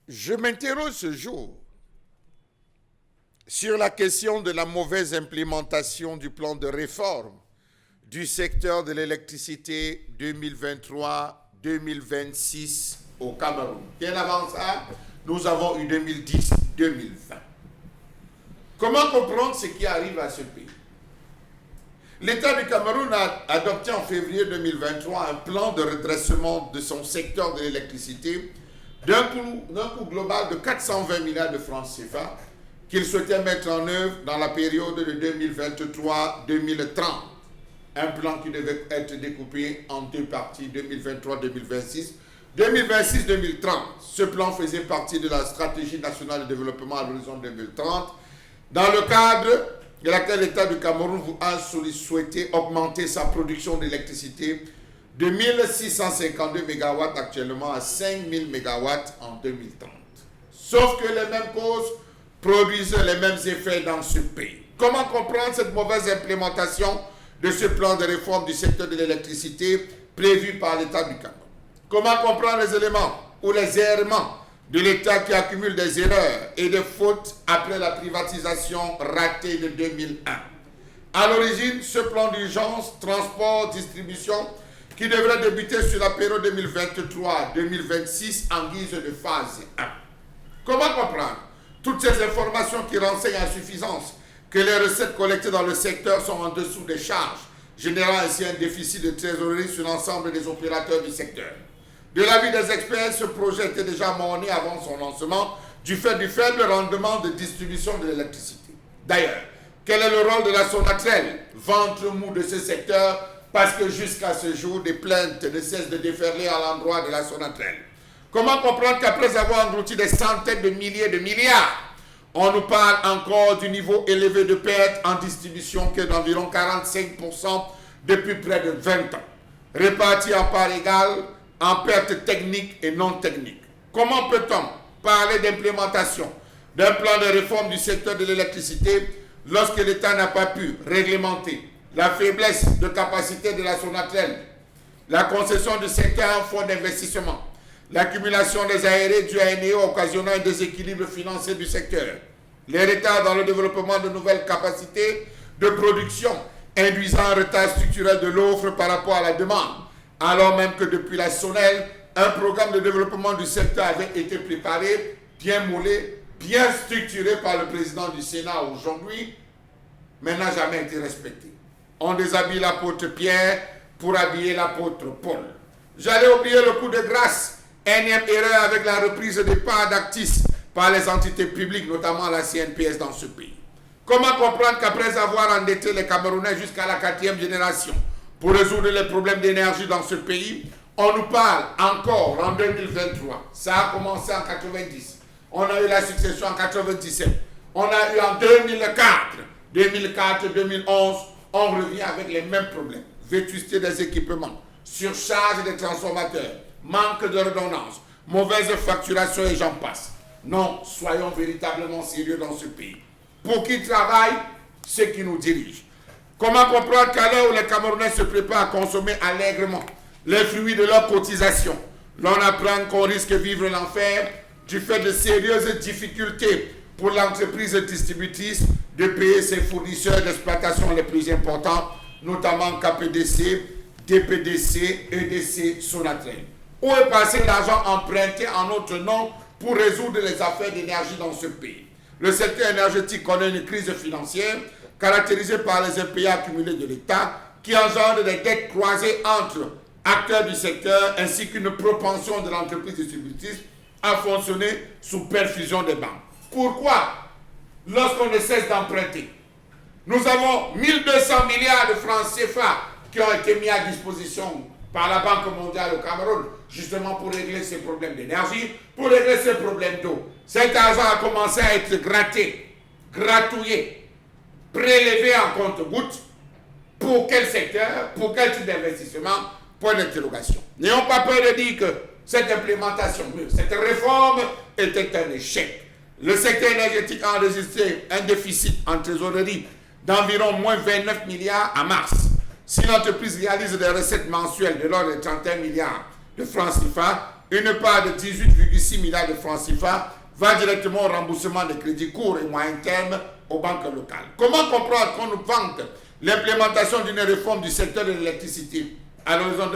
Je m'interroge ce jour sur la question de la mauvaise implémentation du plan de réforme du secteur de l'électricité 2023-2026 au Cameroun. Bien avant ça, nous avons eu 2010-2020. Comment comprendre ce qui arrive à ce pays? L'État du Cameroun a adopté en février 2023 un plan de redressement de son secteur de l'électricité d'un coût global de 420 milliards de francs CFA qu'il souhaitait mettre en œuvre dans la période de 2023-2030. Un plan qui devait être découpé en deux parties, 2023-2026, 2026-2030. Ce plan faisait partie de la stratégie nationale de développement à l'horizon 2030, dans le cadre de laquelle l'État du Cameroun a souhaité augmenter sa production d'électricité de 1652 MW actuellement à 5000 MW en 2030. Sauf que les mêmes causes produisent les mêmes effets dans ce pays. Comment comprendre cette mauvaise implémentation de ce plan de réforme du secteur de l'électricité prévu par l'État du Cameroun? Comment comprendre les éléments ou les errements de l'État qui accumule des erreurs et des fautes après la privatisation ratée de 2001? À l'origine, ce plan d'urgence, transport, distribution, qui devrait débuter sur la période 2023-2026 en guise de phase 1. Comment comprendre toutes ces informations qui renseignent à suffisance que les recettes collectées dans le secteur sont en dessous des charges, générant ainsi un déficit de trésorerie sur l'ensemble des opérateurs du secteur? De l'avis des experts, ce projet était déjà morné avant son lancement du fait du faible rendement de distribution de l'électricité. D'ailleurs, quel est le rôle de la Sonatrel, ventre mou de ce secteur, parce que jusqu'à ce jour, des plaintes ne cessent de déferler à l'endroit de la Sonatrel? Comment comprendre qu'après avoir englouti des centaines de milliers de milliards, on nous parle encore du niveau élevé de pertes en distribution qui est d'environ 45% depuis près de 20 ans, répartis en parts égales en pertes techniques et non techniques? Comment peut-on parler d'implémentation d'un plan de réforme du secteur de l'électricité lorsque l'État n'a pas pu réglementer la faiblesse de capacité de la Sonatrel, la concession du secteur en fonds d'investissement, l'accumulation des aérés du ANEO occasionnant un déséquilibre financier du secteur, les retards dans le développement de nouvelles capacités de production induisant un retard structurel de l'offre par rapport à la demande, alors même que depuis la Sonel, un programme de développement du secteur avait été préparé, bien moulé, bien structuré par le président du Sénat aujourd'hui, mais n'a jamais été respecté. On déshabille l'apôtre Pierre pour habiller l'apôtre Paul. J'allais oublier le coup de grâce, énième erreur avec la reprise des parts d'Actis par les entités publiques, notamment la CNPS dans ce pays. Comment comprendre qu'après avoir endetté les Camerounais jusqu'à la 4e génération pour résoudre les problèmes d'énergie dans ce pays, on nous parle encore en 2023. Ça a commencé en 90. On a eu la succession en 97. On a eu en 2004, 2011, on revient avec les mêmes problèmes. Vétusté des équipements, surcharge des transformateurs, manque de redondance, mauvaise facturation et j'en passe. Non, soyons véritablement sérieux dans ce pays. Pour qui travaille, ceux qui nous dirigent. Comment comprendre qu'à l'heure où les Camerounais se préparent à consommer allègrement les fruits de leur cotisation, l'on apprend qu'on risque de vivre l'enfer du fait de sérieuses difficultés pour l'entreprise distributrice de payer ses fournisseurs d'exploitation les plus importants, notamment KPDC, DPDC, EDC, Sonatrel. Où est passé l'argent emprunté en notre nom pour résoudre les affaires d'énergie dans ce pays? Le secteur énergétique connaît une crise financière caractérisée par les impayés accumulés de l'État qui engendre des dettes croisées entre acteurs du secteur ainsi qu'une propension de l'entreprise distributrice à fonctionner sous perfusion des banques. Pourquoi, lorsqu'on ne cesse d'emprunter, nous avons 1200 milliards de francs CFA qui ont été mis à disposition par la Banque mondiale au Cameroun, justement pour régler ces problèmes d'énergie, pour régler ces problèmes d'eau. Cet argent a commencé à être gratté, gratouillé, prélevé en compte-gouttes. Pour quel secteur? Pour quel type d'investissement? Point d'interrogation. N'ayons pas peur de dire que cette implémentation, cette réforme était un échec. Le secteur énergétique a enregistré un déficit en trésorerie d'environ moins 29 milliards à mars. Si l'entreprise réalise des recettes mensuelles de l'ordre de 31 milliards de francs CFA, une part de 18,6 milliards de francs CFA va directement au remboursement des crédits courts et moyen terme aux banques locales. Comment comprendre qu'on nous vante l'implémentation d'une réforme du secteur de l'électricité à l'horizon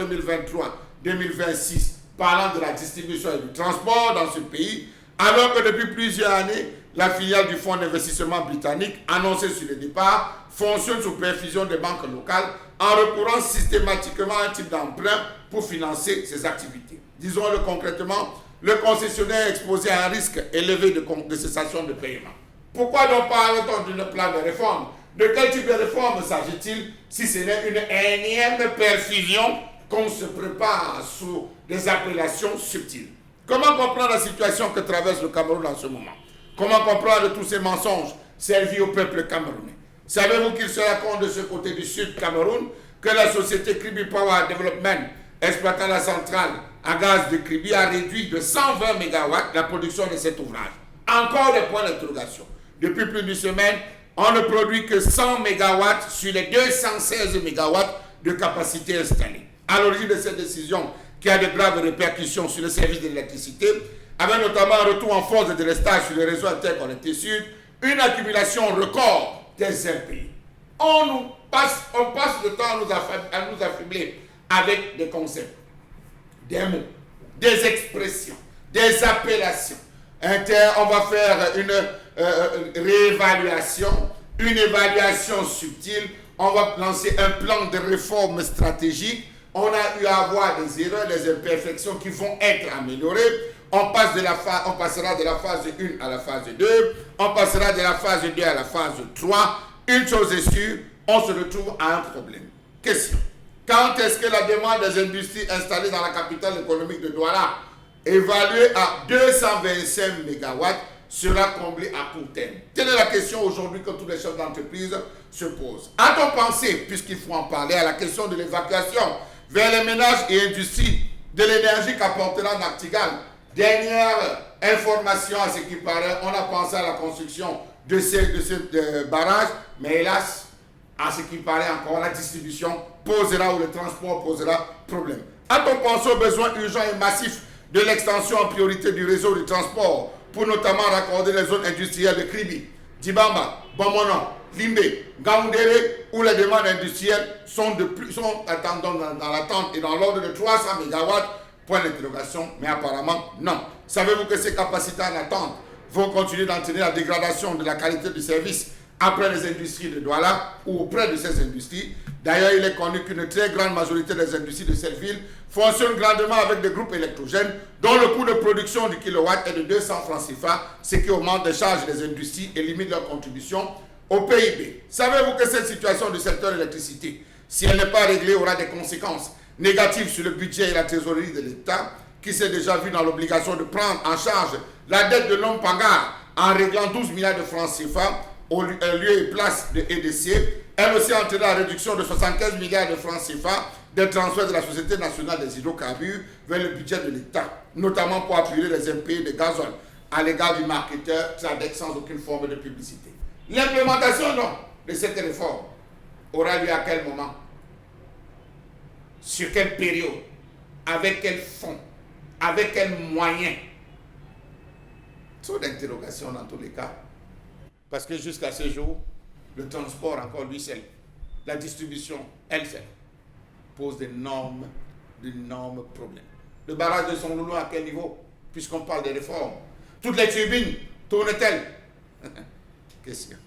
2023-2026, parlant de la distribution et du transport dans ce pays, alors que depuis plusieurs années, la filiale du fonds d'investissement britannique, annoncée sur le départ, fonctionne sous perfusion des banques locales en recourant systématiquement à un type d'emprunt pour financer ses activités. Disons-le concrètement, le concessionnaire est exposé à un risque élevé de cessation de paiement. Pourquoi donc parle-t-on d'une plan de réforme? De quel type de réforme s'agit-il si ce n'est une énième perfusion qu'on se prépare sous des appellations subtiles? Comment comprendre la situation que traverse le Cameroun en ce moment? Comment comprendre tous ces mensonges servis au peuple camerounais? Savez-vous qu'il se raconte de ce côté du sud Cameroun que la société Kribi Power Development, exploitant la centrale à gaz de Kribi, a réduit de 120 MW la production de cet ouvrage? Encore des points d'interrogation. Depuis plus d'une semaine, on ne produit que 100 MW sur les 216 MW de capacité installée. À l'origine de cette décision, qui a de graves répercussions sur le service de l'électricité, avec notamment un retour en force de délestage sur le réseau interconnecté sud, une accumulation record des impayés. On passe le temps à nous affubler avec des concepts, des mots, des expressions, des appellations. On va faire une réévaluation, une évaluation subtile. On va lancer un plan de réforme stratégique. On a eu à avoir des erreurs, des imperfections qui vont être améliorées. On passera de la phase 1 à la phase 2. On passera de la phase 2 à la phase 3. Une chose est sûre, on se retrouve à un problème. Question. Quand est-ce que la demande des industries installées dans la capitale économique de Douala, évaluée à 225 MW, sera comblée à court terme? Telle est la question aujourd'hui que tous les chefs d'entreprise se posent. A-t-on pensé, puisqu'il faut en parler, à la question de l'évacuation vers les ménages et industries de l'énergie qu'apportera Nachtigal? Dernière information à ce qui paraît, on a pensé à la construction de ce barrage, mais hélas, à ce qui paraît encore, la distribution posera ou le transport posera problème. A-t-on pensé aux besoins urgents et massifs de l'extension en priorité du réseau de transport pour notamment raccorder les zones industrielles de Kribi, Dibamba, Bomono, Limbe, Gaoundéré, où les demandes industrielles sont dans l'attente et dans l'ordre de 300 MW? Point d'interrogation, mais apparemment non. Savez-vous que ces capacités en attente vont continuer d'entraîner la dégradation de la qualité du service après les industries de Douala ou auprès de ces industries? D'ailleurs, il est connu qu'une très grande majorité des industries de cette ville fonctionnent grandement avec des groupes électrogènes dont le coût de production du kilowatt est de 200 francs CFA, ce qui augmente les charges des industries et limite leur contribution au PIB. Savez-vous que cette situation du secteur de l'électricité, si elle n'est pas réglée, aura des conséquences négatives sur le budget et la trésorerie de l'État, qui s'est déjà vu dans l'obligation de prendre en charge la dette de l'homme Pangar en réglant 12 milliards de francs CFA au lieu et place de EDC. Elle aussi a entraîné la réduction de 75 milliards de francs CFA des transferts de la Société nationale des hydrocarbures vers le budget de l'État, notamment pour appuyer les impayés de gazole à l'égard du marketeur Tradec sans aucune forme de publicité. L'implémentation de cette réforme aura lieu à quel moment? Sur quelle période? Avec quel fonds? Avec quels moyens? Trop d'interrogations dans tous les cas. Parce que jusqu'à ce jour, le transport encore lui seul, la distribution elle seule, pose d'énormes problèmes. Le barrage de Sonloulou à quel niveau? Puisqu'on parle des réformes. Toutes les turbines tournent-elles? Question.